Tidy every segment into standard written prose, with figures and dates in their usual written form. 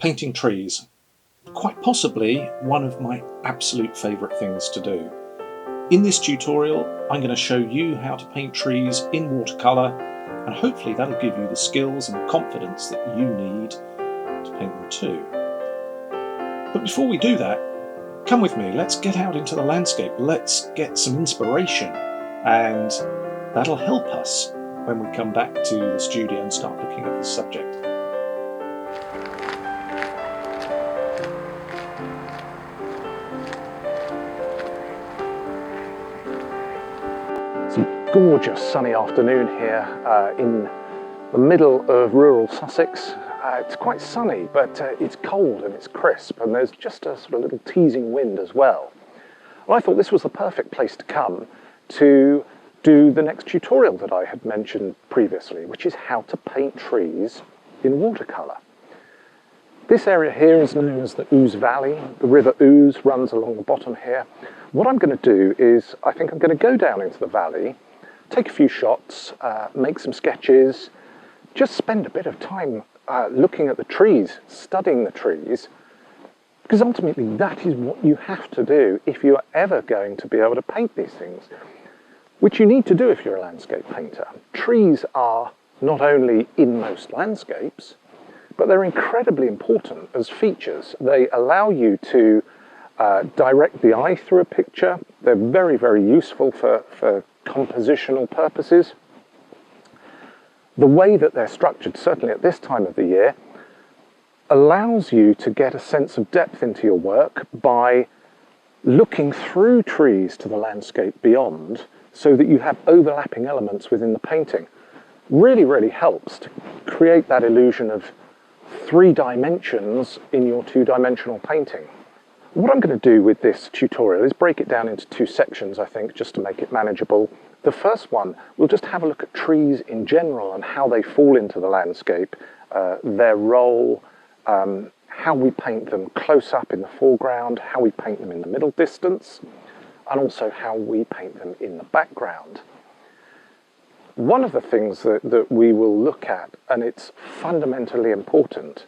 Painting trees. Quite possibly one of my absolute favourite things to do. In this tutorial, I'm going to show you how to paint trees in watercolour, and hopefully that'll give you the skills and confidence that you need to paint them too. But before we do that, come with me, let's get out into the landscape, let's get some inspiration, and that'll help us when we come back to the studio and start looking at the subject. It's a gorgeous sunny afternoon here in the middle of rural Sussex. It's quite sunny, but it's cold and it's crisp, and there's just a sort of little teasing wind as well. Well, I thought this was the perfect place to come to do the next tutorial that I had mentioned previously, which is how to paint trees in watercolour. This area here is known as the Ouse Valley. The River Ouse runs along the bottom here. What I'm going to do is, I think I'm going to go down into the valley, take a few shots, make some sketches, just spend a bit of time looking at the trees, studying the trees, because ultimately that is what you have to do if you're ever going to be able to paint these things, which you need to do if you're a landscape painter. Trees are not only in most landscapes, but they're incredibly important as features. They allow you to direct the eye through a picture. They're very, very useful for compositional purposes. The way that they're structured, certainly at this time of the year, allows you to get a sense of depth into your work by looking through trees to the landscape beyond, so that you have overlapping elements within the painting. Really, really helps to create that illusion of 3 dimensions in your 2-dimensional painting. What I'm going to do with this tutorial is break it down into 2 sections, I think, just to make it manageable. The first one, we'll just have a look at trees in general and how they fall into the landscape, their role, how we paint them close up in the foreground, how we paint them in the middle distance, and also how we paint them in the background. One of the things that we will look at, and it's fundamentally important,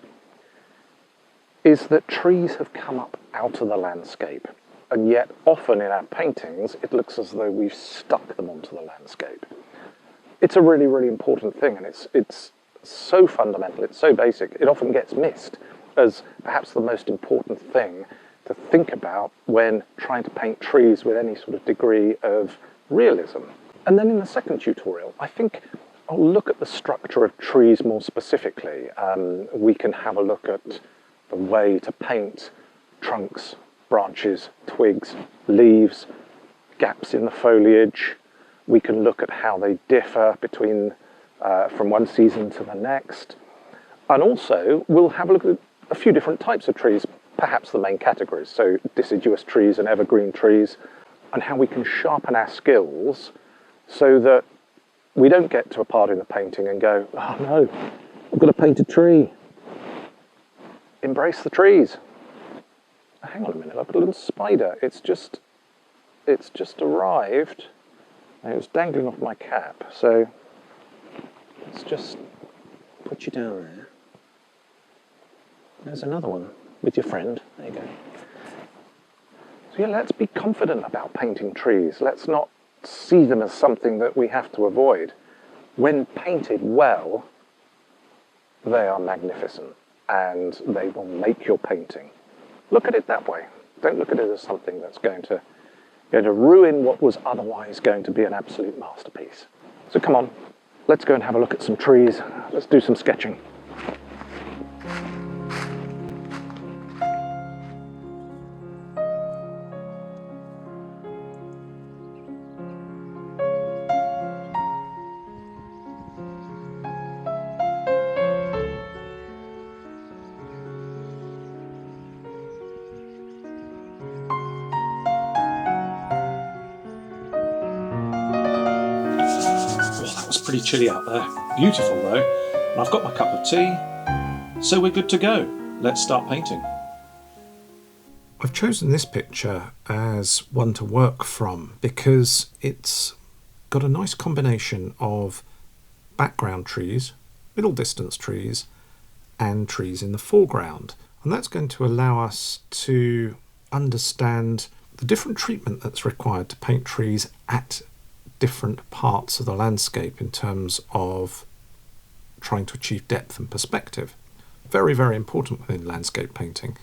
is that trees have come up out of the landscape, and yet often in our paintings it looks as though we've stuck them onto the landscape. It's a really, really important thing, and it's so fundamental, it's so basic, it often gets missed as perhaps the most important thing to think about when trying to paint trees with any sort of degree of realism. And then in the second tutorial, I think I'll look at the structure of trees more specifically. We can have a look at the way to paint trunks, branches, twigs, leaves, gaps in the foliage. We can look at how they differ between from one season to the next. And also, we'll have a look at a few different types of trees, perhaps the main categories, so deciduous trees and evergreen trees, and how we can sharpen our skills so that we don't get to a part in the painting and go, oh no, I've got to paint a tree. Embrace the trees. Hang on a minute, I've got a little spider. It's just arrived. And it was dangling off my cap, so let's just put you down there. There's another one with your friend. There you go. So yeah, let's be confident about painting trees. Let's not see them as something that we have to avoid. When painted well, they are magnificent and they will make your painting. Look at it that way. Don't look at it as something that's going to ruin what was otherwise going to be an absolute masterpiece. So come on, let's go and have a look at some trees. Let's do some sketching. Pretty chilly out there. Beautiful though. And I've got my cup of tea, so we're good to go. Let's start painting. I've chosen this picture as one to work from because it's got a nice combination of background trees, middle distance trees, and trees in the foreground. And that's going to allow us to understand the different treatment that's required to paint trees at different parts of the landscape in terms of trying to achieve depth and perspective. Very, very important within landscape painting.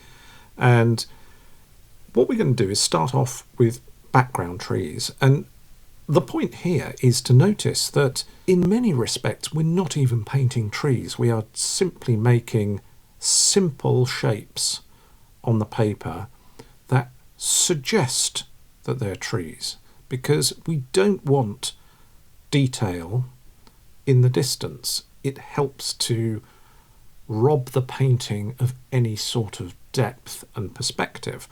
And what we're going to do is start off with background trees. And the point here is to notice that in many respects we're not even painting trees. We are simply making simple shapes on the paper that suggest that they're trees, because we don't want detail in the distance. It helps to rob the painting of any sort of depth and perspective.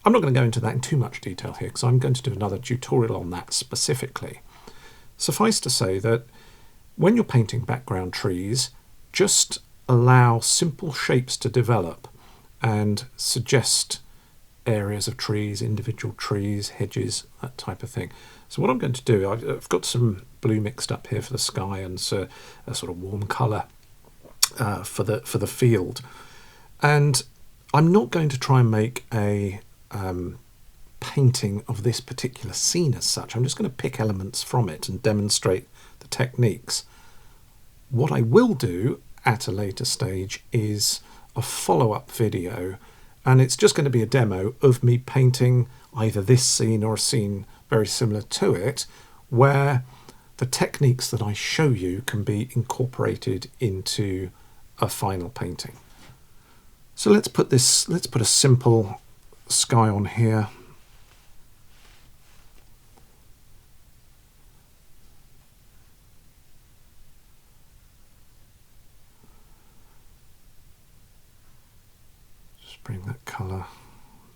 I'm not going to go into that in too much detail here because I'm going to do another tutorial on that specifically. Suffice to say that when you're painting background trees, just allow simple shapes to develop and suggest areas of trees, individual trees, hedges, that type of thing. So what I'm going to do, I've got some blue mixed up here for the sky and so a sort of warm colour for the field. And I'm not going to try and make a painting of this particular scene as such. I'm just going to pick elements from it and demonstrate the techniques. What I will do at a later stage is a follow-up video, and it's just going to be a demo of me painting either this scene or a scene very similar to it, where the techniques that I show you can be incorporated into a final painting. So let's put a simple sky on here. Just bring that colour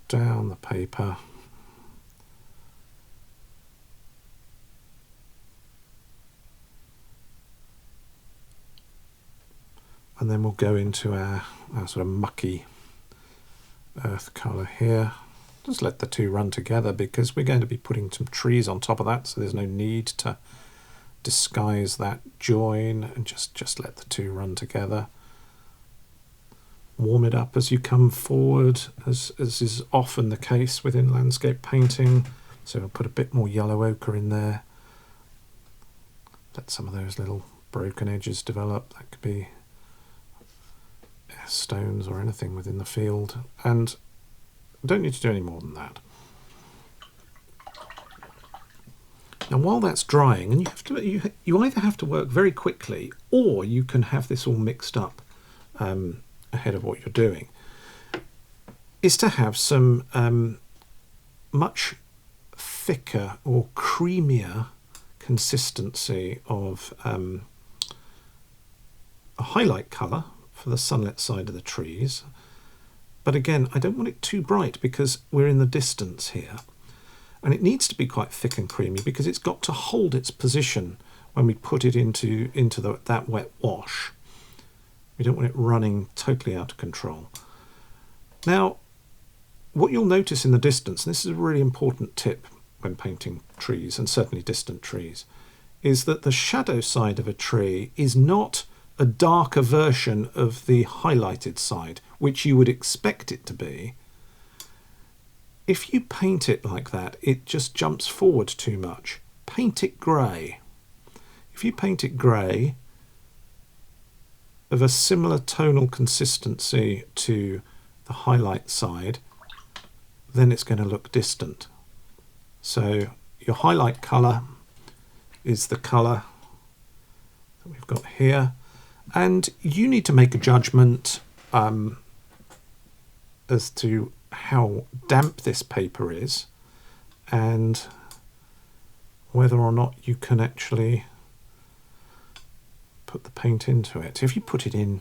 down the paper. And then we'll go into our sort of mucky earth colour here. Just let the two run together because we're going to be putting some trees on top of that, so there's no need to disguise that join, and just let the two run together. Warm it up as you come forward, as is often the case within landscape painting. So I'll put a bit more yellow ochre in there. Let some of those little broken edges develop. That could be stones or anything within the field, and I don't need to do any more than that. Now while that's drying, and you either have to work very quickly or you can have this all mixed up ahead of what you're doing, is to have some much thicker or creamier consistency of a highlight colour for the sunlit side of the trees. But again, I don't want it too bright because we're in the distance here. And it needs to be quite thick and creamy because it's got to hold its position when we put it into that wet wash. We don't want it running totally out of control. Now, what you'll notice in the distance, and this is a really important tip when painting trees, and certainly distant trees, is that the shadow side of a tree is not a darker version of the highlighted side, which you would expect it to be. If you paint it like that, it just jumps forward too much. Paint it grey. If you paint it grey, of a similar tonal consistency to the highlight side, then it's going to look distant. So your highlight colour is the colour that we've got here. And you need to make a judgment as to how damp this paper is and whether or not you can actually put the paint into it. If you put it in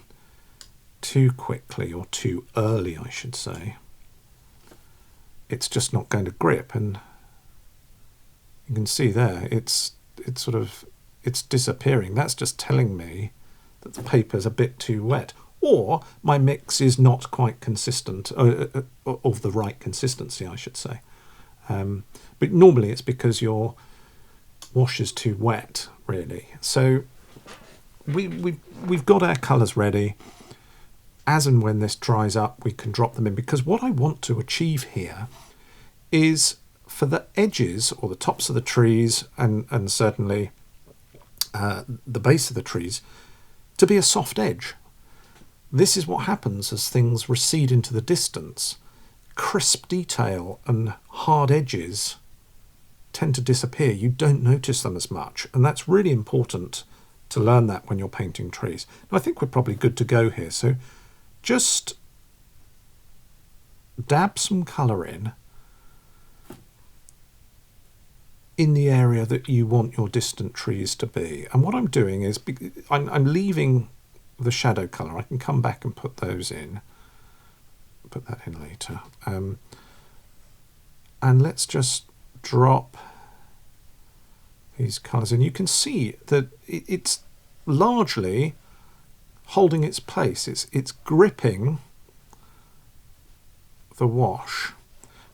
too quickly, or too early I should say, it's just not going to grip, and you can see there it's disappearing. That's just telling me that the paper's a bit too wet, or my mix is not quite consistent, of the right consistency I should say. But normally it's because your wash is too wet, really. So we've got our colours ready. as and when this dries up, we can drop them in, because what I want to achieve here is for the edges or the tops of the trees and certainly the base of the trees to be a soft edge. This is what happens as things recede into the distance. Crisp detail and hard edges tend to disappear. You don't notice them as much, and that's really important to learn that when you're painting trees. Now, I think we're probably good to go here, so just dab some colour in the area that you want your distant trees to be. And what I'm doing is I'm leaving the shadow colour. I can come back and put those in, put that in later. And let's just drop these colours in. You can see that it's largely holding its place. It's gripping the wash.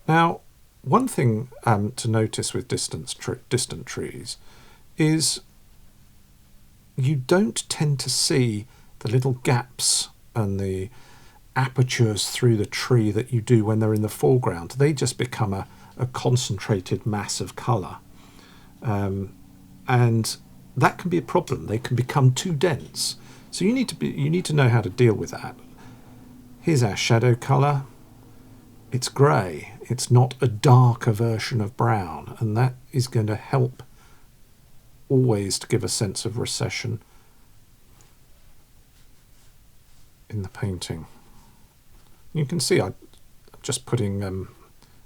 Now, one thing to notice with distant trees is you don't tend to see the little gaps and the apertures through the tree that you do when they're in the foreground. They just become a concentrated mass of colour. And that can be a problem. They can become too dense. So you need to know how to deal with that. Here's our shadow colour. It's grey. It's not a darker version of brown, and that is going to help always to give a sense of recession in the painting. You can see I'm just putting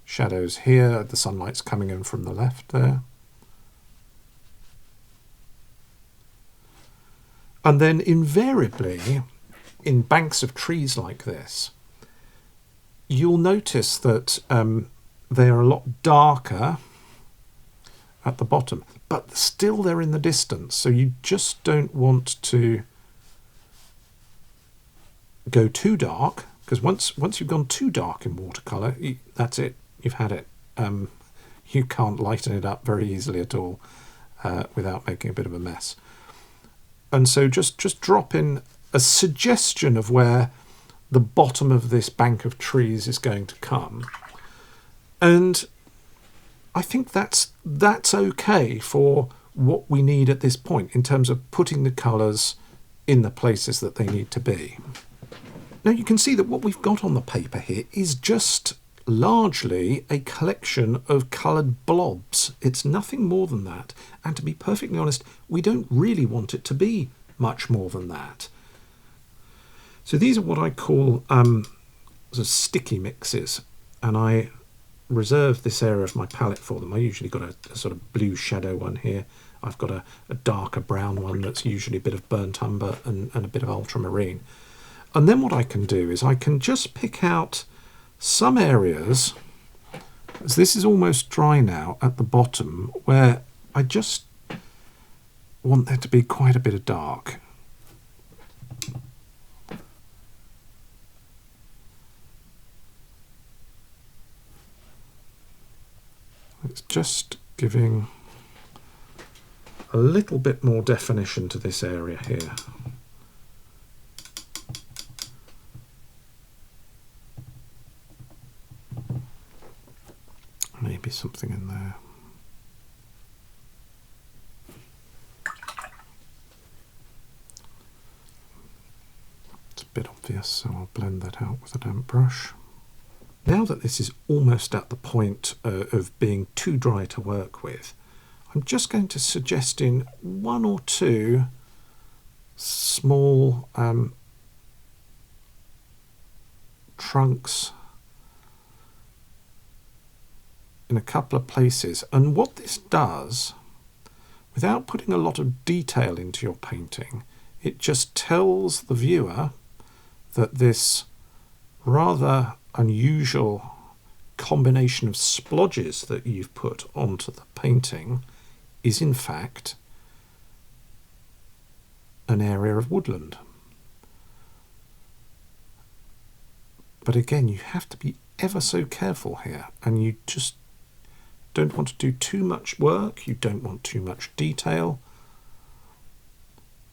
shadows here. The sunlight's coming in from the left there. And then invariably, in banks of trees like this, you'll notice that they are a lot darker at the bottom, but still they're in the distance. So you just don't want to go too dark, because once you've gone too dark in watercolour, that's it. You've had it. You can't lighten it up very easily at all without making a bit of a mess. And so just drop in a suggestion of where the bottom of this bank of trees is going to come. And I think that's okay for what we need at this point in terms of putting the colours in the places that they need to be. Now you can see that what we've got on the paper here is just largely a collection of coloured blobs. It's nothing more than that. And to be perfectly honest, we don't really want it to be much more than that. So these are what I call sort of sticky mixes, and I reserve this area of my palette for them. I usually got a sort of blue shadow one here. I've got a darker brown one that's usually a bit of burnt umber and a bit of ultramarine. And then what I can do is I can just pick out some areas, as this is almost dry now at the bottom, where I just want there to be quite a bit of dark. It's just giving a little bit more definition to this area here. Maybe something in there. It's a bit obvious, so I'll blend that out with a damp brush. Now that this is almost at the point of being too dry to work with, I'm just going to suggest in one or two small trunks in a couple of places. And what this does, without putting a lot of detail into your painting, it just tells the viewer that this rather unusual combination of splodges that you've put onto the painting is in fact an area of woodland. But again, you have to be ever so careful here, and you just don't want to do too much work, you don't want too much detail.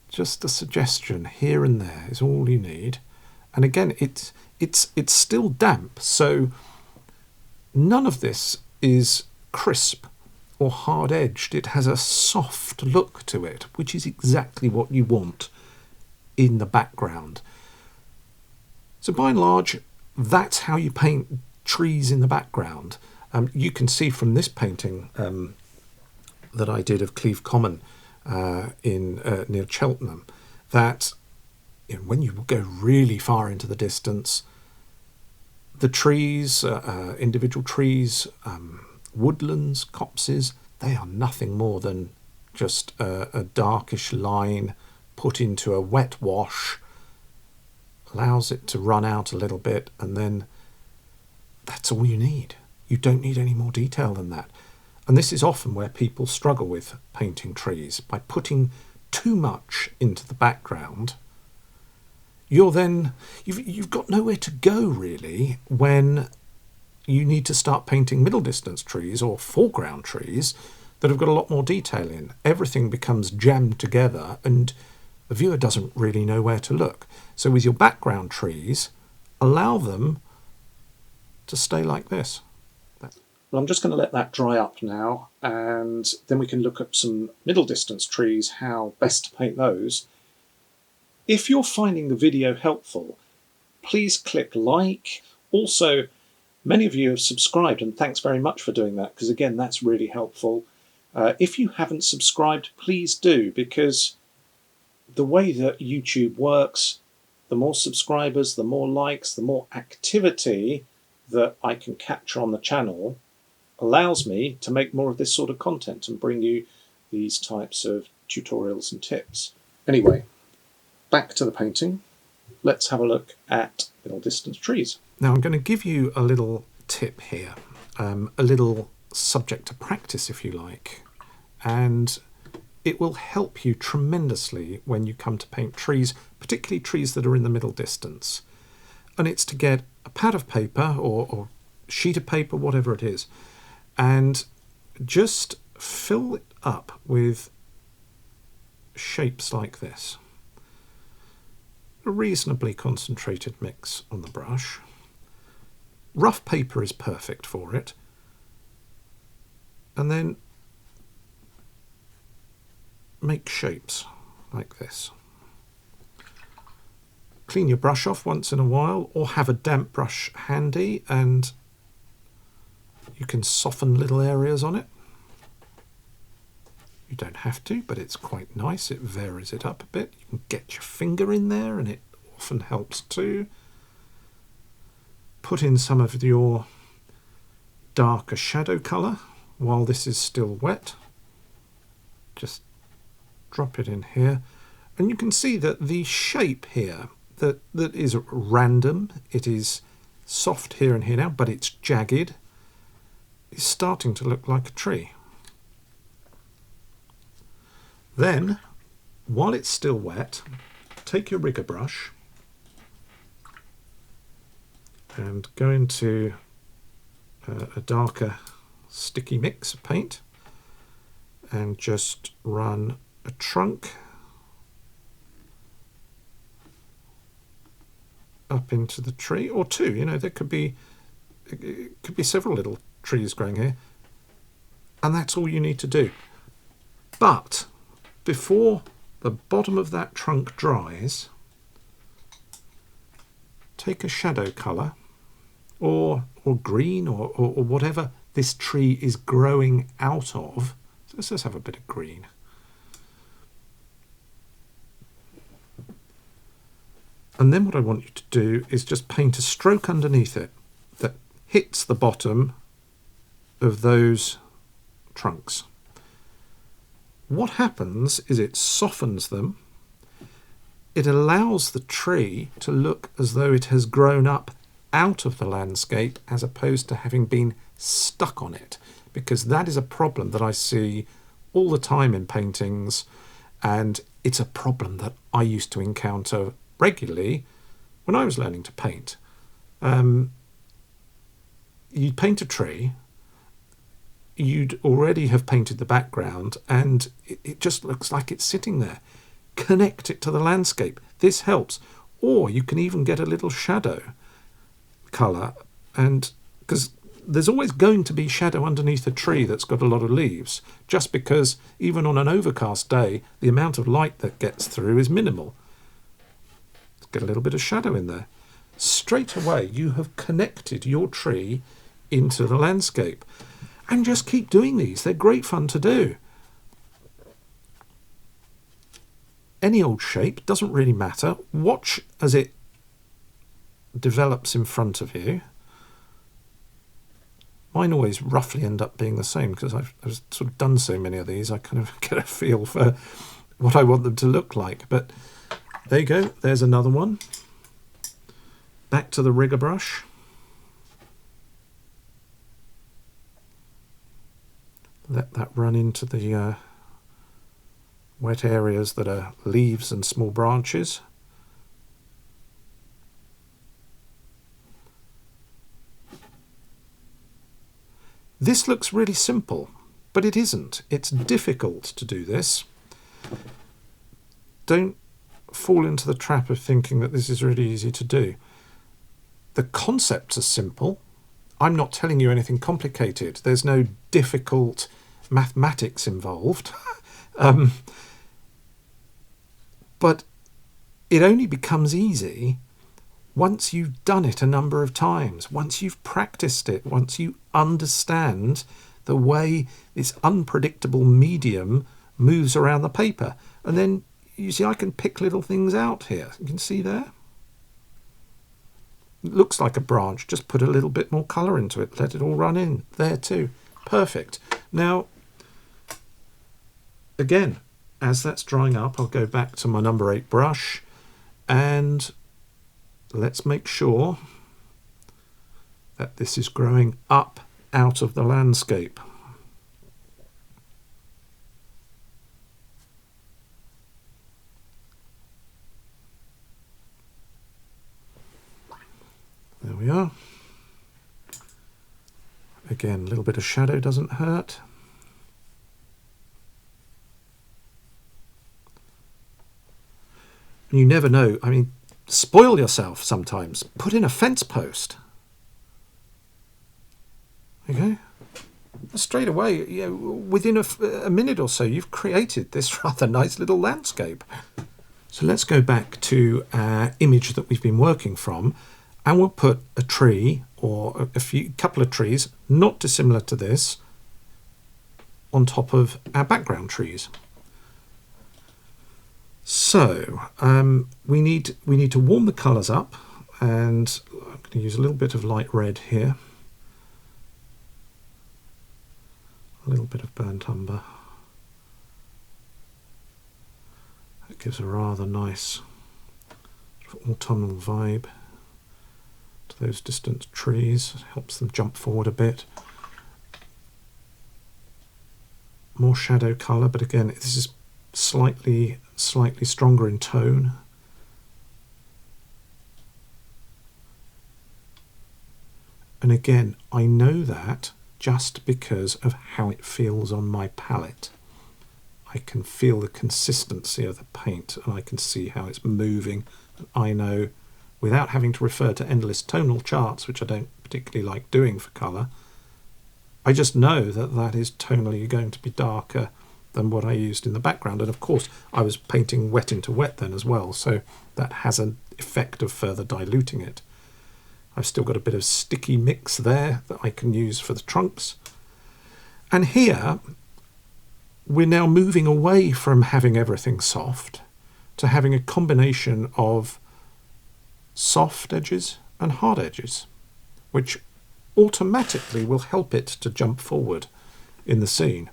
Just a suggestion here and there is all you need. And again, it's still damp, so none of this is crisp or hard-edged. It has a soft look to it, which is exactly what you want in the background. So by and large, that's how you paint trees in the background. You can see from this painting that I did of Cleve Common near Cheltenham that when you go really far into the distance, the trees, individual trees, woodlands, copses, they are nothing more than just a darkish line put into a wet wash, allows it to run out a little bit, and then that's all you need. You don't need any more detail than that. And this is often where people struggle with painting trees. By putting too much into the background, you've got nowhere to go really when you need to start painting middle distance trees or foreground trees that have got a lot more detail in. Everything becomes jammed together and the viewer doesn't really know where to look. So with your background trees, allow them to stay like this. Well, I'm just going to let that dry up now, and then we can look at some middle distance trees, how best to paint those. If you're finding the video helpful, please click like. Also, many of you have subscribed, and thanks very much for doing that, because again, that's really helpful. If you haven't subscribed, please do, because the way that YouTube works, the more subscribers, the more likes, the more activity that I can capture on the channel allows me to make more of this sort of content and bring you these types of tutorials and tips. Anyway, back to the painting. Let's have a look at middle distance trees. Now I'm going to give you a little tip here, a little subject to practice if you like, and it will help you tremendously when you come to paint trees, particularly trees that are in the middle distance. And it's to get a pad of paper or sheet of paper, whatever it is, and just fill it up with shapes like this. A reasonably concentrated mix on the brush. Rough paper is perfect for it. And then make shapes like this. Clean your brush off once in a while, or have a damp brush handy, and you can soften little areas on it. You don't have to, but it's quite nice. It varies it up a bit. You can get your finger in there, and it often helps too. Put in some of your darker shadow colour while this is still wet. Just drop it in here, and you can see that the shape here that is random, it is soft here and here now, but it's jagged, is starting to look like a tree. Then, while it's still wet, take your rigger brush and go into a darker sticky mix of paint and just run a trunk up into the tree, or two, there could be several little trees growing here, and that's all you need to do. But before the bottom of that trunk dries, take a shadow colour or green or whatever this tree is growing out of. So let's just have a bit of green. And then what I want you to do is just paint a stroke underneath it that hits the bottom of those trunks. What happens is it softens them. It allows the tree to look as though it has grown up out of the landscape as opposed to having been stuck on it, because that is a problem that I see all the time in paintings, and it's a problem that I used to encounter regularly when I was learning to paint. You paint a tree, you'd already have painted the background, and it just looks like it's sitting there. Connect it to the landscape. This helps. or you can even get a little shadow colour, and because there's always going to be shadow underneath a tree that's got a lot of leaves, just because even on an overcast day the amount of light that gets through is minimal. Let's get a little bit of shadow in there. Straight away you have connected your tree into the landscape, and just keep doing these. They're great fun to do. Any old shape, doesn't really matter. Watch as it develops in front of you. Mine always roughly end up being the same because I've sort of done so many of these. I kind of get a feel for what I want them to look like. But there you go. There's another one. Back to the rigger brush. Let that run into the wet areas that are leaves and small branches. This looks really simple, but it isn't. It's difficult to do this. Don't fall into the trap of thinking that this is really easy to do. The concepts are simple. I'm not telling you anything complicated. There's no difficult mathematics involved. But it only becomes easy once you've done it a number of times, once you've practiced it, once you understand the way this unpredictable medium moves around the paper. And then you see I can pick little things out here. You can see there. It looks like a branch, just put a little bit more colour into it, let it all run in there too. Perfect. Now, again, as that's drying up, I'll go back to my number 8 brush and let's make sure that this is growing up out of the landscape. There we are. Again, a little bit of shadow doesn't hurt. And you never know. I mean, spoil yourself sometimes. Put in a fence post. Okay. Straight away, you know, within a minute or so, you've created this rather nice little landscape. So let's go back to our image that we've been working from, and we'll put a tree or a couple of trees, not dissimilar to this, on top of our background trees. So we need to warm the colours up, and I'm going to use a little bit of light red here, a little bit of burnt umber. It gives a rather nice autumnal vibe to those distant trees. It helps them jump forward a bit. More shadow colour, but again, this is slightly stronger in tone. And again, I know that just because of how it feels on my palette. I can feel the consistency of the paint, and I can see how it's moving. And I know, without having to refer to endless tonal charts, which I don't particularly like doing for colour, I just know that that is tonally going to be darker than what I used in the background. And of course I was painting wet into wet then as well, so that has an effect of further diluting it. I've still got a bit of sticky mix there that I can use for the trunks. And here we're now moving away from having everything soft to having a combination of soft edges and hard edges, which automatically will help it to jump forward in the scene.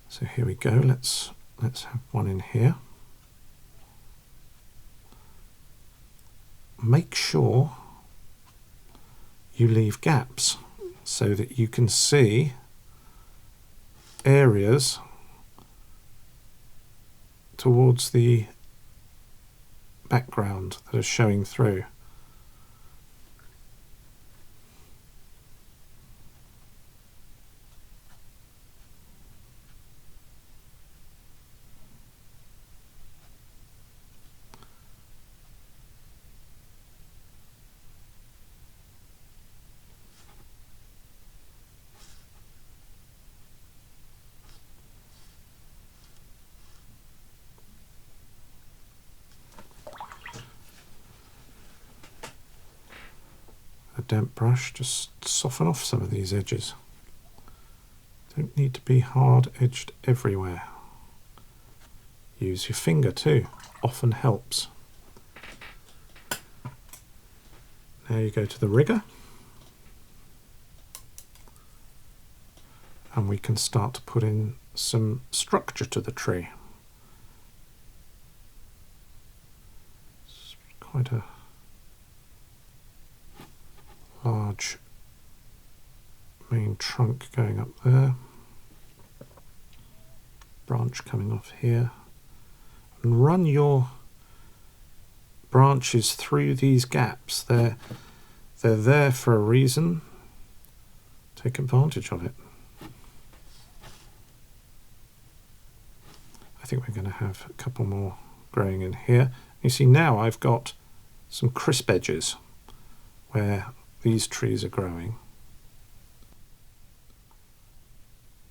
So here we go, let's have one in here. Make sure you leave gaps so that you can see areas towards the background that are showing through. damp brush, just soften off some of these edges. Don't need to be hard edged everywhere. Use your finger too, often helps. Now you go to the rigger, and we can start to put in some structure to the tree. It's quite a large main trunk going up there, branch coming off here, and run your branches through these gaps. They're there for a reason. Take advantage of it. I think we're going to have a couple more growing in here. You see now I've got some crisp edges where these trees are growing.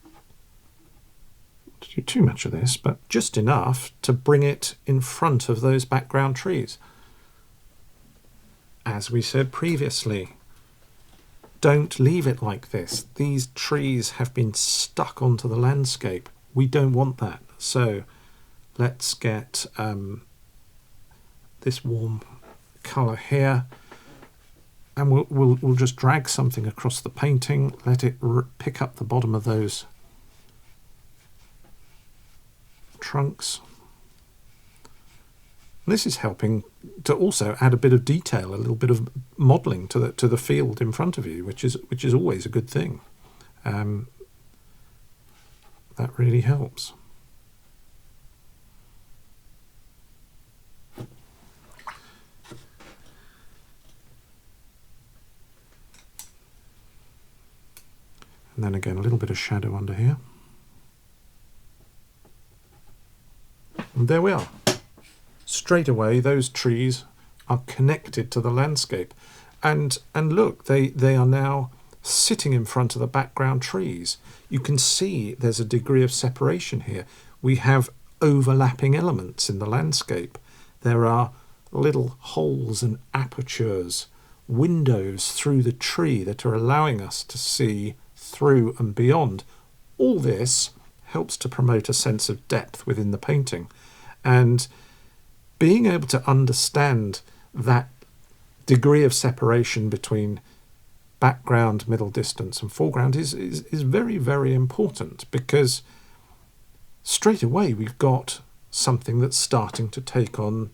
Not to do too much of this, but just enough to bring it in front of those background trees. As we said previously, don't leave it like this. These trees have been stuck onto the landscape. We don't want that. So let's get this warm colour here, and we'll just drag something across the painting, let it pick up the bottom of those trunks. This is helping to also add a bit of detail, a little bit of modelling to the field in front of you, which is always a good thing. That really helps. And then again, a little bit of shadow under here. And there we are. Straight away, those trees are connected to the landscape. And look, they are now sitting in front of the background trees. You can see there's a degree of separation here. We have overlapping elements in the landscape. There are little holes and apertures, windows through the tree that are allowing us to see through and beyond. All this helps to promote a sense of depth within the painting, and being able to understand that degree of separation between background, middle distance and foreground is very, very important, because straight away we've got something that's starting to take on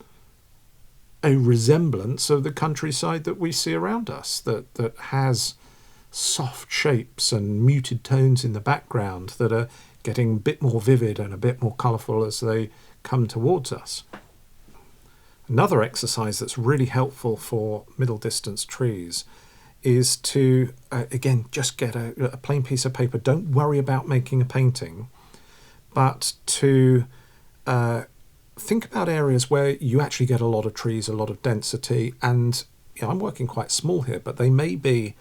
a resemblance of the countryside that we see around us, that has soft shapes and muted tones in the background that are getting a bit more vivid and a bit more colourful as they come towards us. Another exercise that's really helpful for middle distance trees is to, again, just get a plain piece of paper. Don't worry about making a painting, but to think about areas where you actually get a lot of trees, a lot of density, and I'm working quite small here, but they may be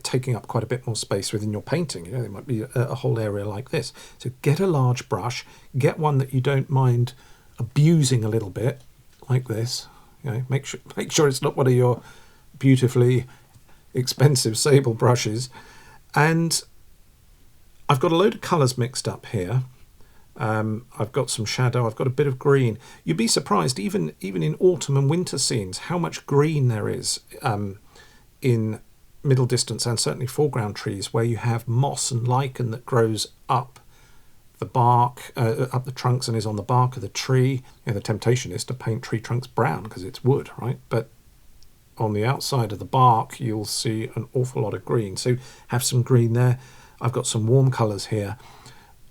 taking up quite a bit more space within your painting. There might be a whole area like this. So get a large brush, get one that you don't mind abusing a little bit, like this. Make sure it's not one of your beautifully expensive sable brushes. And I've got a load of colours mixed up here. I've got some shadow, I've got a bit of green. You'd be surprised, even in autumn and winter scenes, how much green there is in middle distance and certainly foreground trees, where you have moss and lichen that grows up the bark, up the trunks, and is on the bark of the tree. The temptation is to paint tree trunks brown because it's wood, right? But on the outside of the bark you'll see an awful lot of green, so have some green there. I've got some warm colours here.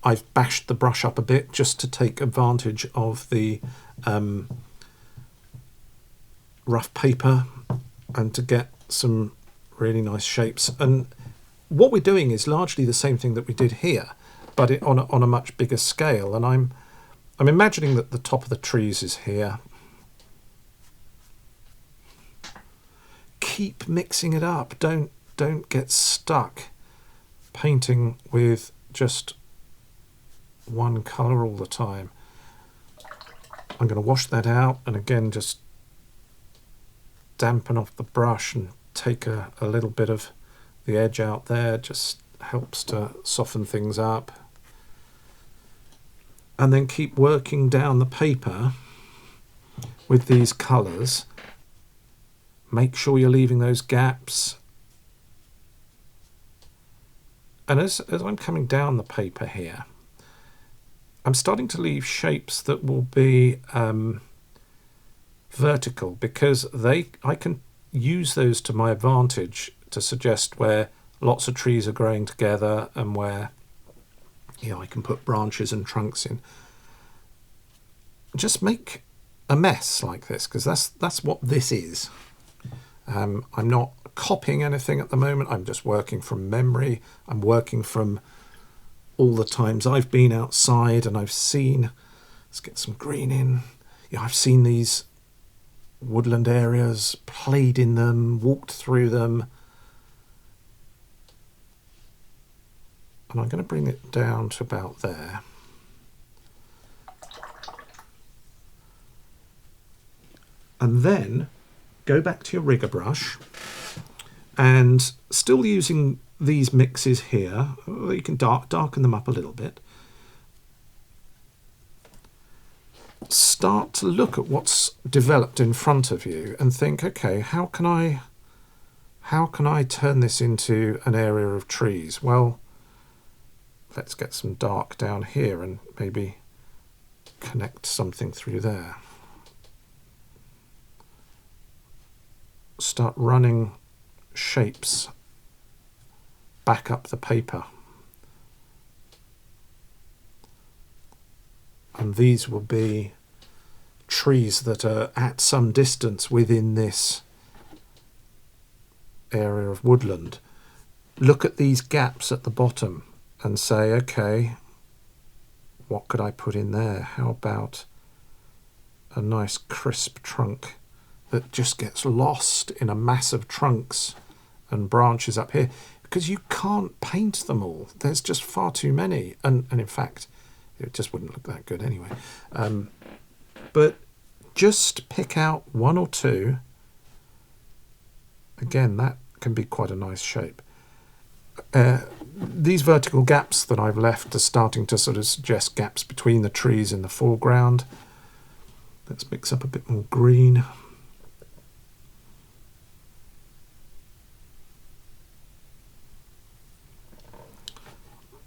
I've bashed the brush up a bit just to take advantage of the rough paper and to get some really nice shapes. And what we're doing is largely the same thing that we did here, but on a much bigger scale. And I'm imagining that the top of the trees is here. Keep mixing it up. Don't get stuck painting with just one colour all the time. I'm going to wash that out and again just dampen off the brush and take a little bit of the edge out there, just helps to soften things up. And then keep working down the paper with these colours. Make sure you're leaving those gaps. And as I'm coming down the paper here, I'm starting to leave shapes that will be vertical, because I can use those to my advantage to suggest where lots of trees are growing together and where I can put branches and trunks in. Just make a mess like this, because that's what this is. I'm not copying anything at the moment. I'm just working from memory. I'm working from all the times I've been outside and I've seen, let's get some green in. I've seen these woodland areas, played in them, walked through them. And I'm going to bring it down to about there. And then go back to your rigger brush, and still using these mixes here, you can darken them up a little bit. Start to look at what's developed in front of you and think, okay, how can I turn this into an area of trees? Well, let's get some dark down here and maybe connect something through there. Start running shapes back up the paper. And these will be trees that are at some distance within this area of woodland. Look at these gaps at the bottom and say, okay, what could I put in there? How about a nice crisp trunk that just gets lost in a mass of trunks and branches up here? Because you can't paint them all. There's just far too many. And in fact, it just wouldn't look that good anyway. But just pick out one or two. Again, that can be quite a nice shape. These vertical gaps that I've left are starting to sort of suggest gaps between the trees in the foreground. Let's mix up a bit more green.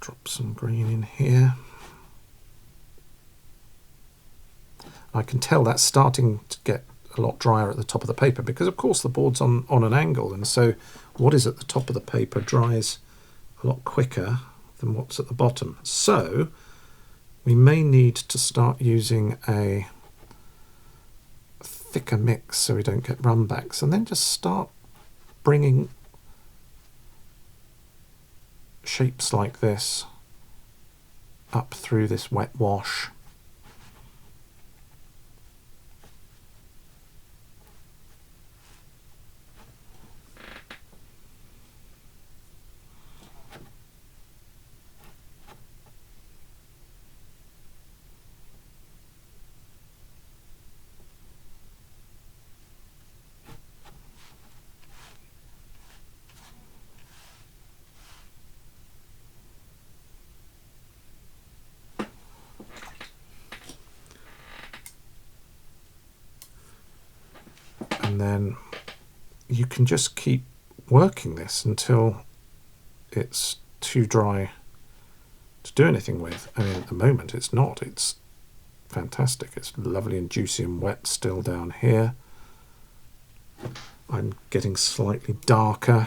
Drop some green in here. I can tell that's starting to get a lot drier at the top of the paper, because of course the board's on an angle, and so what is at the top of the paper dries a lot quicker than what's at the bottom. So we may need to start using a thicker mix so we don't get runbacks, and then just start bringing shapes like this up through this wet wash. And then you can just keep working this until it's too dry to do anything with. I mean, at the moment it's not. It's fantastic. It's lovely and juicy and wet still down here. I'm getting slightly darker.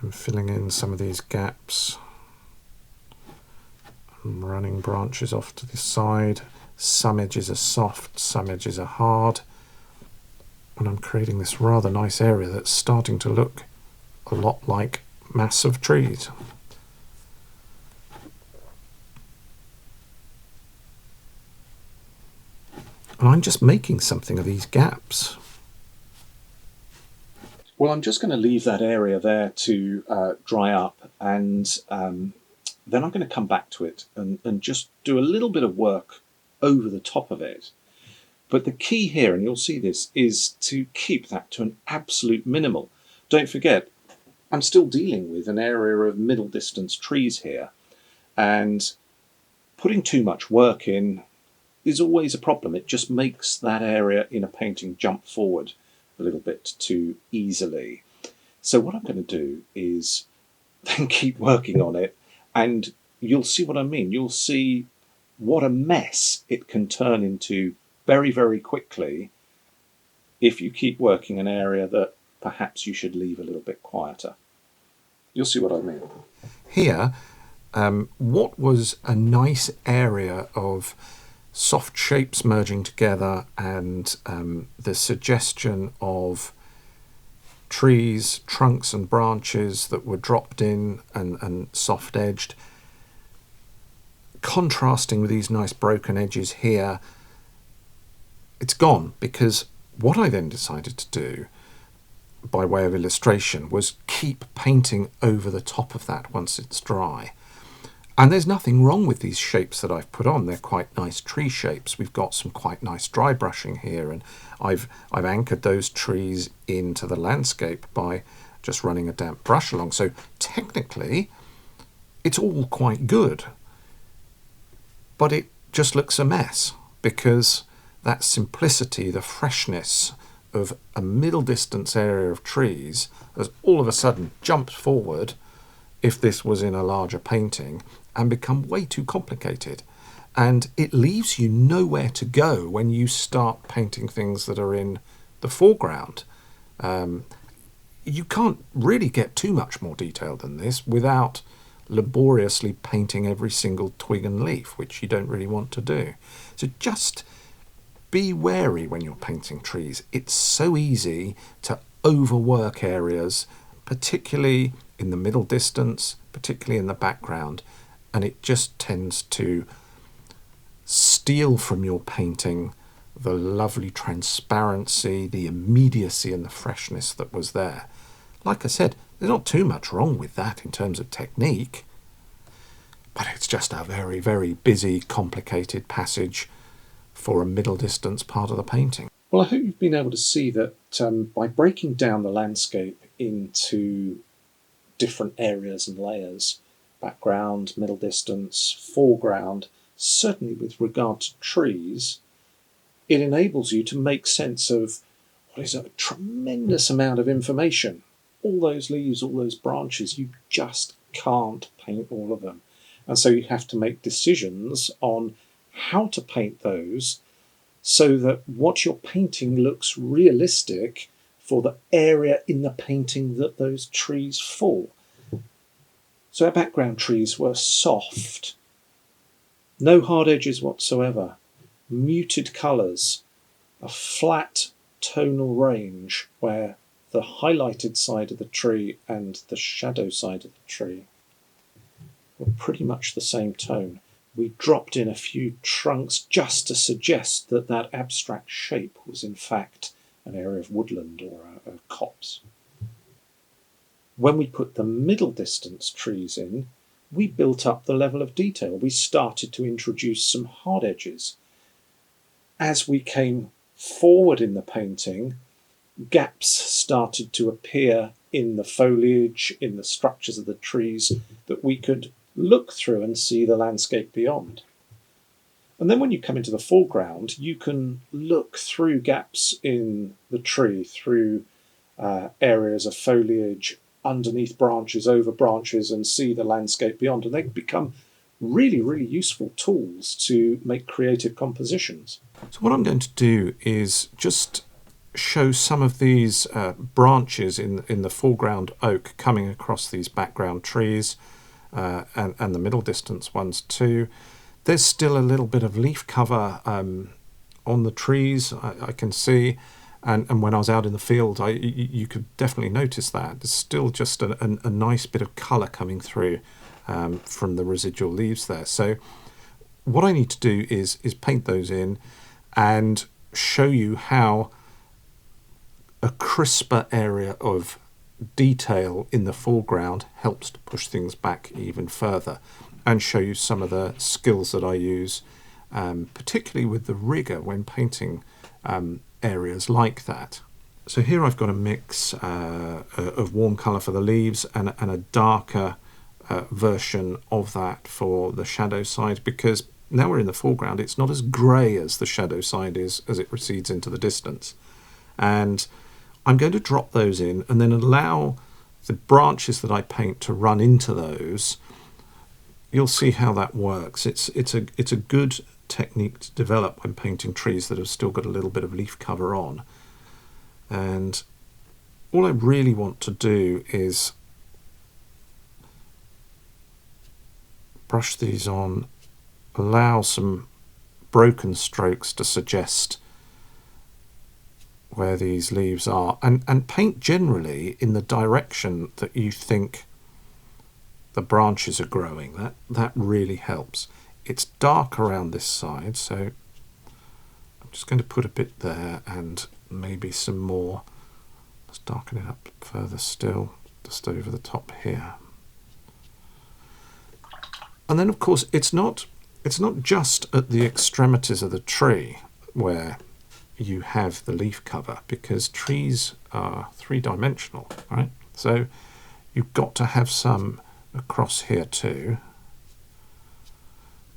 I'm filling in some of these gaps. I'm running branches off to the side. Some edges are soft, some edges are hard. And I'm creating this rather nice area that's starting to look a lot like mass of trees. And I'm just making something of these gaps. Well, I'm just going to leave that area there to dry up, and then I'm going to come back to it and just do a little bit of work over the top of it. But the key here, and you'll see this, is to keep that to an absolute minimal. Don't forget, I'm still dealing with an area of middle distance trees here, and putting too much work in is always a problem. It just makes that area in a painting jump forward a little bit too easily. So what I'm going to do is then keep working on it, and you'll see what I mean. You'll see what a mess it can turn into very, very quickly if you keep working an area that perhaps you should leave a little bit quieter. You'll see what I mean. Here, what was a nice area of soft shapes merging together and the suggestion of trees, trunks and branches that were dropped in and soft edged, contrasting with these nice broken edges here, it's gone, because what I then decided to do by way of illustration was keep painting over the top of that once it's dry. And there's nothing wrong with these shapes that I've put on. They're quite nice tree shapes. We've got some quite nice dry brushing here, and I've anchored those trees into the landscape by just running a damp brush along. So technically, it's all quite good. But it just looks a mess, because that simplicity, the freshness of a middle distance area of trees has all of a sudden jumped forward if this was in a larger painting and become way too complicated. And it leaves you nowhere to go when you start painting things that are in the foreground. You can't really get too much more detail than this without laboriously painting every single twig and leaf, which you don't really want to do. So just be wary when you're painting trees. It's so easy to overwork areas, particularly in the middle distance, particularly in the background, and it just tends to steal from your painting the lovely transparency, the immediacy and the freshness that was there. Like I said, there's not too much wrong with that in terms of technique, but it's just a very, very busy, complicated passage for a middle distance part of the painting. Well, I hope you've been able to see that by breaking down the landscape into different areas and layers, background, middle distance, foreground, certainly with regard to trees, it enables you to make sense of what is a tremendous amount of information. All those leaves, all those branches, you just can't paint all of them. And so you have to make decisions on how to paint those so that what you're painting looks realistic for the area in the painting that those trees fall. So our background trees were soft, no hard edges whatsoever, muted colours, a flat tonal range where the highlighted side of the tree and the shadow side of the tree were pretty much the same tone. We dropped in a few trunks just to suggest that that abstract shape was in fact an area of woodland or a copse. When we put the middle distance trees in, we built up the level of detail. We started to introduce some hard edges. As we came forward in the painting, gaps started to appear in the foliage, in the structures of the trees, that we could look through and see the landscape beyond. And then when you come into the foreground, you can look through gaps in the tree, through areas of foliage, underneath branches, over branches, and see the landscape beyond. And they become really, really useful tools to make creative compositions. So what I'm going to do is just show some of these branches in the foreground oak coming across these background trees, and the middle distance ones too. There's still a little bit of leaf cover on the trees, I can see, and when I was out in the field you could definitely notice that. There's still just a nice bit of colour coming through from the residual leaves there. So what I need to do is paint those in and show you how a crisper area of detail in the foreground helps to push things back even further, and show you some of the skills that I use, particularly with the rigger when painting areas like that. So here I've got a mix of warm colour for the leaves and a darker version of that for the shadow side, because now we're in the foreground, it's not as grey as the shadow side is as it recedes into the distance. And I'm going to drop those in and then allow the branches that I paint to run into those. You'll see how that works. It's a good technique to develop when painting trees that have still got a little bit of leaf cover on. And all I really want to do is brush these on, allow some broken strokes to suggest where these leaves are, and paint generally in the direction that you think the branches are growing. That really helps. It's dark around this side, so I'm just going to put a bit there and maybe some more. Let's darken it up further still, just over the top here. And then of course it's not just at the extremities of the tree where you have the leaf cover, because trees are three-dimensional, right? So you've got to have some across here too.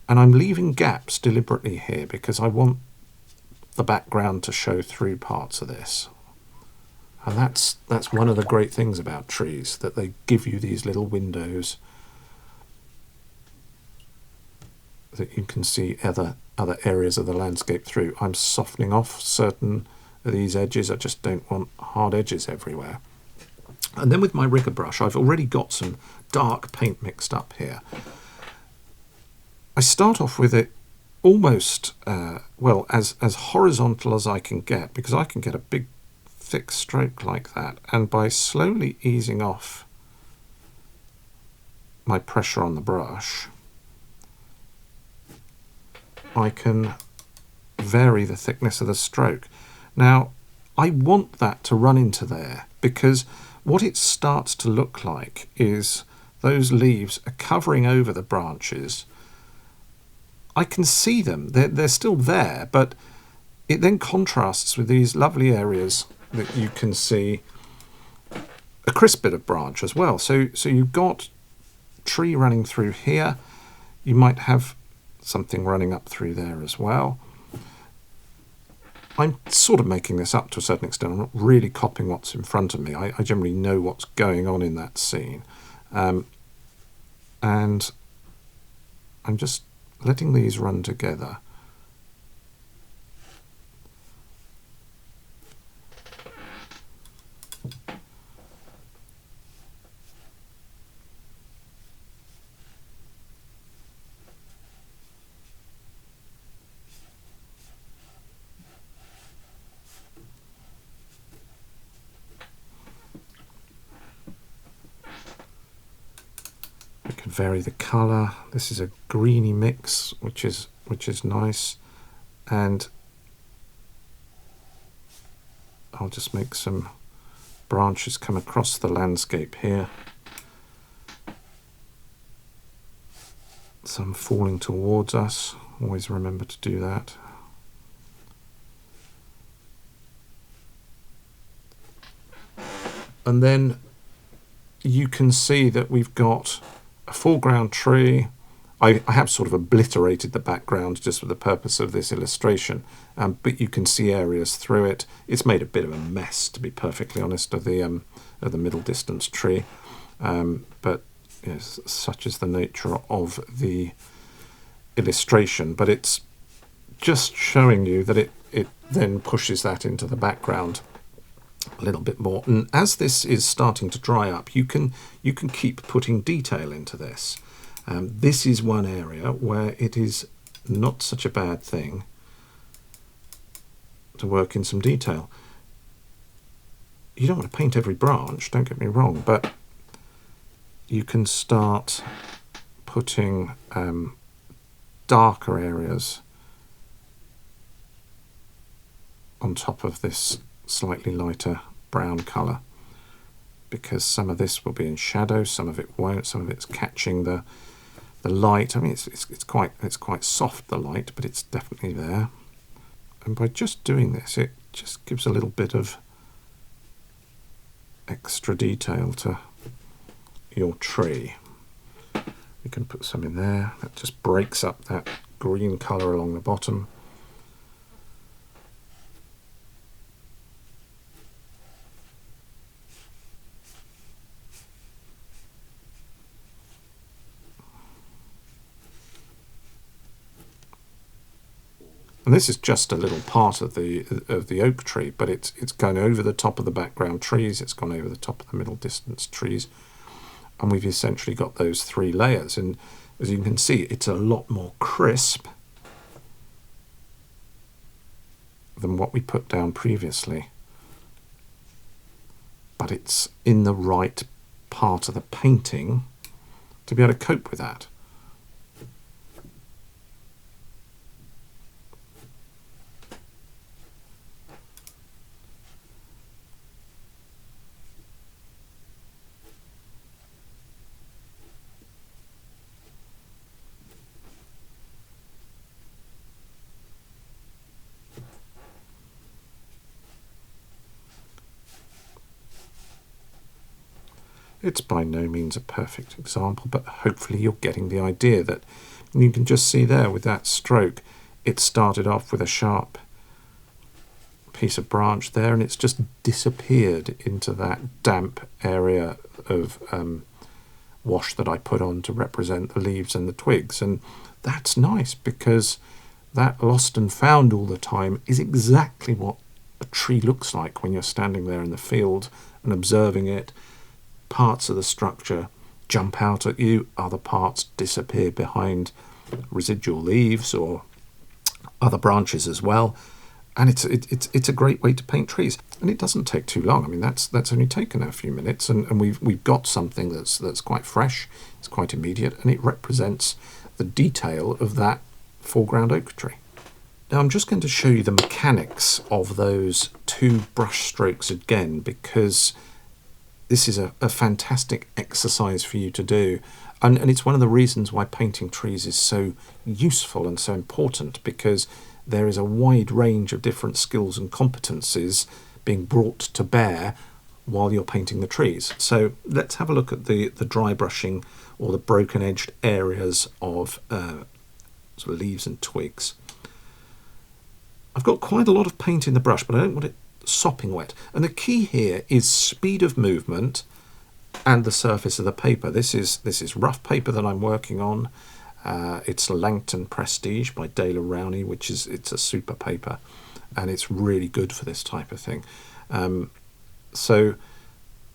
And I'm leaving gaps deliberately here because I want the background to show through parts of this. And that's one of the great things about trees, that they give you these little windows that you can see other areas of the landscape through. I'm softening off certain of these edges. I just don't want hard edges everywhere. And then with my rigger brush, I've already got some dark paint mixed up here. I start off with it almost, well, as horizontal as I can get, because I can get a big thick stroke like that. And by slowly easing off my pressure on the brush, I can vary the thickness of the stroke. Now, I want that to run into there, because what it starts to look like is those leaves are covering over the branches. I can see them, they're still there, but it then contrasts with these lovely areas that you can see a crisp bit of branch as well. So you've got tree running through here, you might have something running up through there as well. I'm sort of making this up to a certain extent. I'm not really copying what's in front of me. I generally know what's going on in that scene. And I'm just letting these run together. Vary the colour. This is a greeny mix, which is nice, and I'll just make some branches come across the landscape here, some falling towards us. Always remember to do that. And then you can see that we've got a foreground tree. I have sort of obliterated the background just for the purpose of this illustration, but you can see areas through it. It's made a bit of a mess, to be perfectly honest, of the middle distance tree, but yes, such is the nature of the illustration. But it's just showing you that it then pushes that into the background a little bit more. And as this is starting to dry up, you can keep putting detail into this. This is one area where it is not such a bad thing to work in some detail. You don't want to paint every branch, don't get me wrong, but you can start putting darker areas on top of this slightly lighter brown colour, because some of this will be in shadow, some of it won't, some of it's catching the light. I mean, it's quite soft, the light, but it's definitely there. And by just doing this, it just gives a little bit of extra detail to your tree. You can put some in there. That just breaks up that green colour along the bottom. And this is just a little part of the oak tree, but it's gone over the top of the background trees, it's gone over the top of the middle distance trees, and we've essentially got those 3 layers. And as you can see, it's a lot more crisp than what we put down previously, but it's in the right part of the painting to be able to cope with that. It's by no means a perfect example, but hopefully you're getting the idea that you can just see there with that stroke, it started off with a sharp piece of branch there, and it's just disappeared into that damp area of wash that I put on to represent the leaves and the twigs. And that's nice, because that lost and found all the time is exactly what a tree looks like when you're standing there in the field and observing it. Parts of the structure jump out at you, other parts disappear behind residual leaves or other branches as well. And it's a great way to paint trees, and it doesn't take too long. I mean, that's only taken a few minutes, and we've got something that's quite fresh, it's quite immediate, and it represents the detail of that foreground oak tree. Now I'm just going to show you the mechanics of those 2 brush strokes again, because this is a fantastic exercise for you to do, and it's one of the reasons why painting trees is so useful and so important, because there is a wide range of different skills and competencies being brought to bear while you're painting the trees. So let's have a look at the dry brushing, or the broken edged areas of sort of leaves and twigs. I've got quite a lot of paint in the brush, but I don't want it sopping wet, and the key here is speed of movement and the surface of the paper. This is rough paper that I'm working on. It's Langton Prestige by Daler Rowney, it's a super paper, and it's really good for this type of thing. So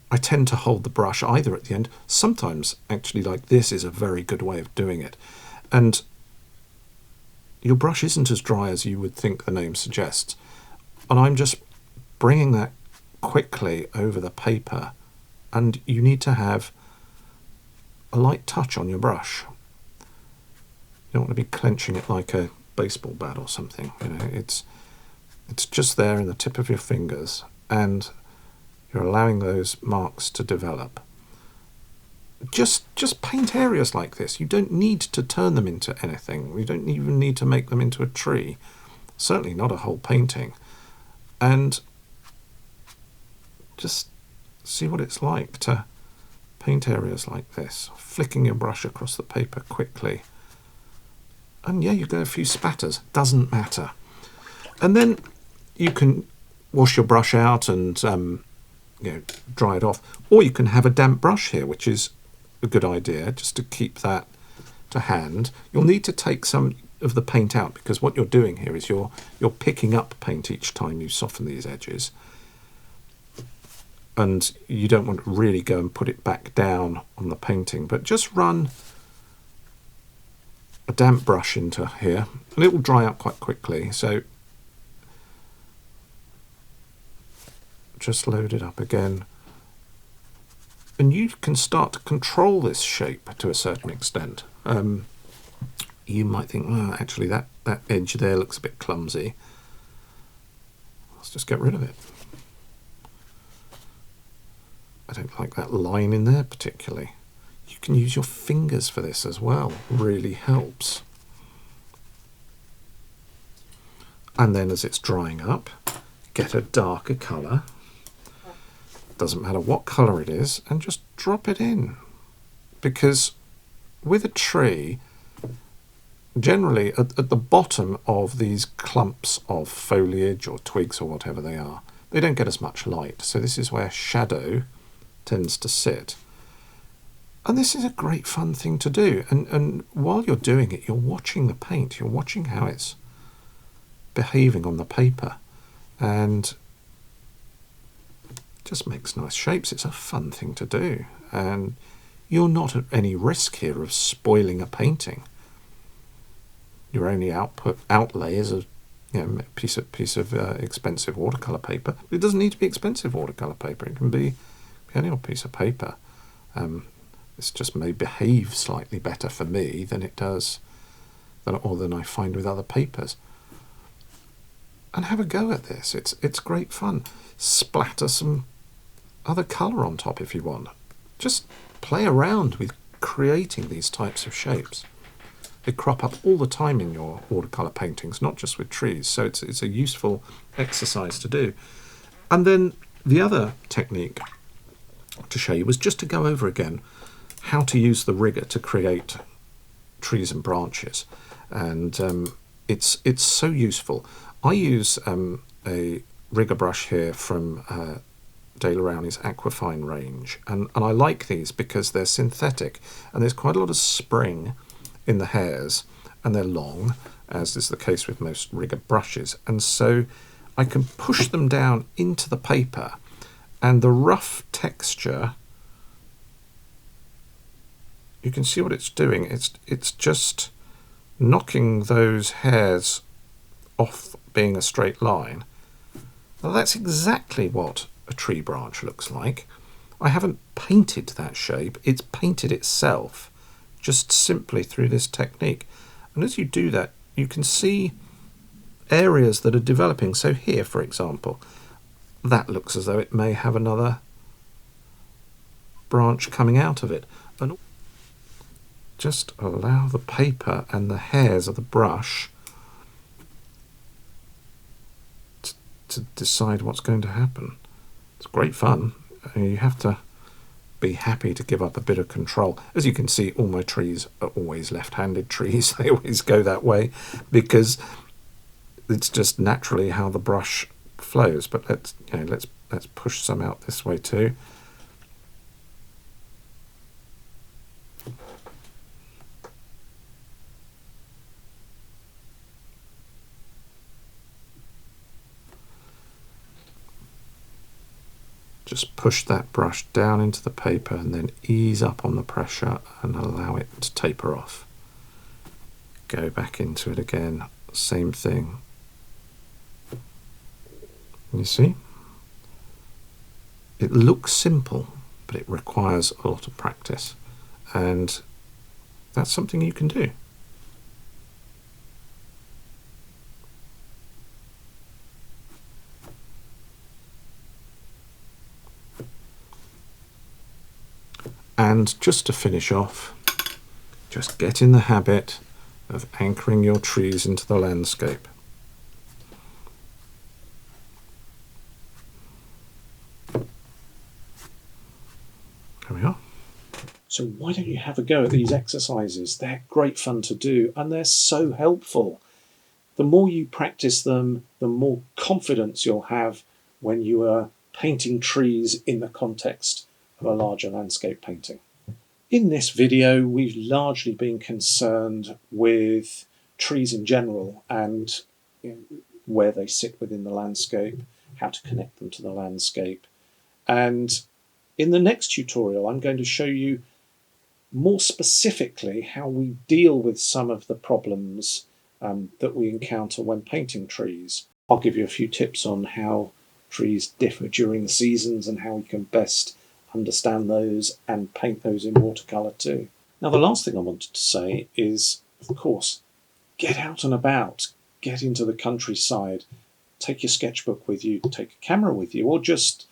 I tend to hold the brush either at the end. Sometimes actually like this is a very good way of doing it, and your brush isn't as dry as you would think the name suggests, and I'm just bringing that quickly over the paper, and you need to have a light touch on your brush. You don't want to be clenching it like a baseball bat or something. You know, it's just there in the tip of your fingers, and you're allowing those marks to develop. Just paint areas like this. You don't need to turn them into anything. You don't even need to make them into a tree. Certainly not a whole painting. And just see what it's like to paint areas like this, flicking your brush across the paper quickly. And yeah, you get a few spatters, doesn't matter. And then you can wash your brush out and dry it off, or you can have a damp brush here, which is a good idea, just to keep that to hand. You'll need to take some of the paint out, because what you're doing here is you're picking up paint each time you soften these edges, and you don't want to really go and put it back down on the painting, but just run a damp brush into here, and it will dry up quite quickly. So just load it up again, and you can start to control this shape to a certain extent. You might think, well, actually that edge there looks a bit clumsy. Let's just get rid of it. I don't like that line in there particularly. You can use your fingers for this as well, really helps. And then as it's drying up, get a darker colour, doesn't matter what colour it is, and just drop it in. Because with a tree, generally at the bottom of these clumps of foliage or twigs or whatever they are, they don't get as much light. So this is where shadow tends to sit. And this is a great fun thing to do. And while you're doing it, you're watching the paint, you're watching how it's behaving on the paper, and just makes nice shapes. It's a fun thing to do, and you're not at any risk here of spoiling a painting. Your only outlay is a piece of expensive watercolor paper. It doesn't need to be expensive watercolor paper. It can be any old piece of paper. This just may behave slightly better for me than it does, than I find with other papers. And have a go at this. It's great fun. Splatter some other colour on top if you want. Just play around with creating these types of shapes. They crop up all the time in your watercolour paintings, not just with trees. So it's a useful exercise to do. And then the other technique to show you was just to go over again how to use the rigger to create trees and branches. And it's so useful. I use a rigger brush here from De La Rowney's Aquafine range, and I like these because they're synthetic and there's quite a lot of spring in the hairs, and they're long, as is the case with most rigger brushes, and so I can push them down into the paper, and the rough texture, you can see what it's doing. It's just knocking those hairs off being a straight line. Well, that's exactly what a tree branch looks like. I haven't painted that shape, it's painted itself just simply through this technique. And as you do that, you can see areas that are developing. So here, for example, that looks as though it may have another branch coming out of it. And just allow the paper and the hairs of the brush to decide what's going to happen. It's great fun. You have to be happy to give up a bit of control. As you can see, all my trees are always left-handed trees. They always go that way because it's just naturally how the brush flows. But let's push some out this way too. Just push that brush down into the paper and then ease up on the pressure and allow it to taper off. Go back into it again, same thing. You see? It looks simple, but it requires a lot of practice, and that's something you can do. And just to finish off, just get in the habit of anchoring your trees into the landscape. There we are. So why don't you have a go at these exercises? They're great fun to do and they're so helpful. The more you practice them, the more confidence you'll have when you are painting trees in the context of a larger landscape painting. In this video, we've largely been concerned with trees in general and where they sit within the landscape, how to connect them to the landscape. And in the next tutorial, I'm going to show you more specifically how we deal with some of the problems that we encounter when painting trees. I'll give you a few tips on how trees differ during the seasons and how we can best understand those and paint those in watercolour too. Now, the last thing I wanted to say is, of course, get out and about, get into the countryside, take your sketchbook with you, take a camera with you, or just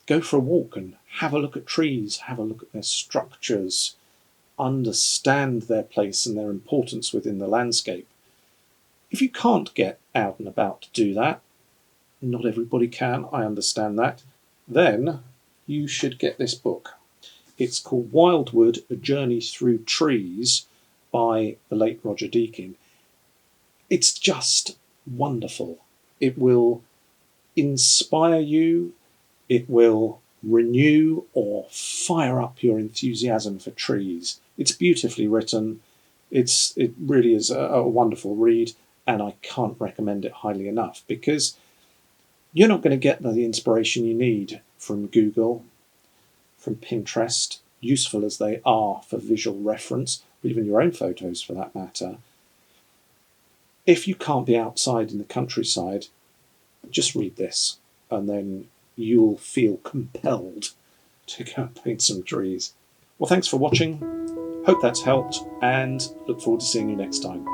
go for a walk and have a look at trees, have a look at their structures, understand their place and their importance within the landscape. If you can't get out and about to do that, not everybody can, I understand that, then you should get this book. It's called Wildwood, A Journey Through Trees by the late Roger Deakin. It's just wonderful. It will inspire you, it will renew or fire up your enthusiasm for trees. It's beautifully written. It really is a wonderful read, and I can't recommend it highly enough, because you're not going to get the inspiration you need from Google, from Pinterest, useful as they are for visual reference, or even your own photos for that matter. If you can't be outside in the countryside, just read this, and then you'll feel compelled to go and paint some trees. Well, thanks for watching. Hope that's helped, and look forward to seeing you next time.